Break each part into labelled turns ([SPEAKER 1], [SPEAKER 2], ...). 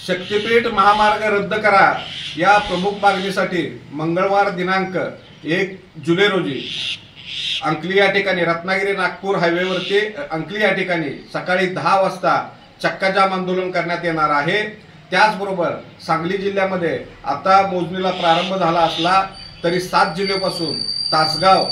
[SPEAKER 1] शक्तीपीठ महामार्ग रद्द करा या प्रमुख मागणीसाठी मंगळवार दिनांक 1 जुलै रोजी अंकली या ठिकाणी रत्नागिरी नागपूर हायवेवरती अंकली या ठिकाणी सकाळी 10 वाजता चक्काजाम आंदोलन करण्यात येणार आहे। त्याचबरोबर सांगली जिल्ह्यामध्ये आता मोजणीला प्रारंभ झाला असला तरी 7 जुलैपासून तासगाव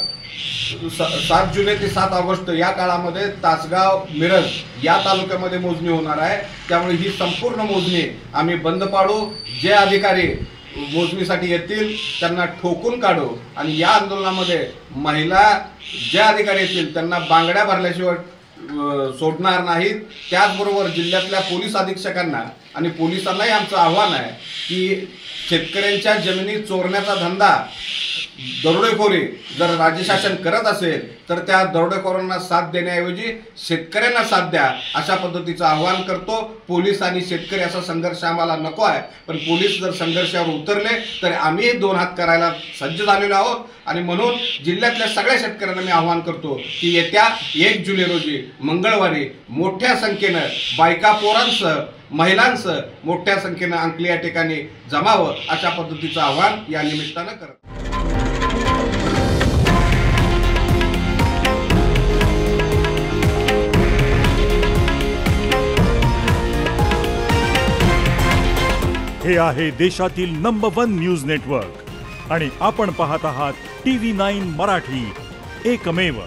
[SPEAKER 1] 7 जुलै ते 7 ऑगस्ट या काळामध्ये तासगाव मिरज या तालुक्यामध्ये मोजणी होणार आहे। त्यामुळे ही संपूर्ण मोजणी आम्ही बंद पाडू, जे अधिकारी मोजणीसाठी येतील त्यांना ठोकून काढू आणि या आंदोलनामध्ये महिला जे अधिकारी येतील त्यांना बांगड्या भरल्याशिवाय सोडणार नाहीत। त्याचबरोबर जिल्ह्यातल्या पोलीस अधीक्षकांना आणि पोलिसांनाही आमचं आव्हान आहे की शेतकऱ्यांच्या जमिनी चोरण्याचा धंदा दरोडेखोरी जर राज्य शासन करत असेल तर त्या दरोडेखोरांना साथ देण्याऐवजी शेतकऱ्यांना साथ द्या, अशा पद्धतीचं आवाहन करतो। पोलीस आणि शेतकरी असा संघर्ष आम्हाला नको आहे, पण पोलीस जर संघर्षावर उतरले तर आम्ही 2 हात करायला सज्ज झालेलो आहोत। आणि म्हणून जिल्ह्यातल्या सगळ्या शेतकऱ्यांना मी आवाहन करतो की येत्या 1 जुलै रोजी मंगळवारी मोठ्या संख्येनं बायका पोरांसह महिलांसह मोठ्या संख्येनं अंकली या ठिकाणी जमावं, अशा पद्धतीचं आवाहन या निमित्तानं करतो।
[SPEAKER 2] हे आहे देशातील नंबर 1 न्यूज नेटवर्क आणि आपण पाहत आहात TV9 मराठी, एकमेव।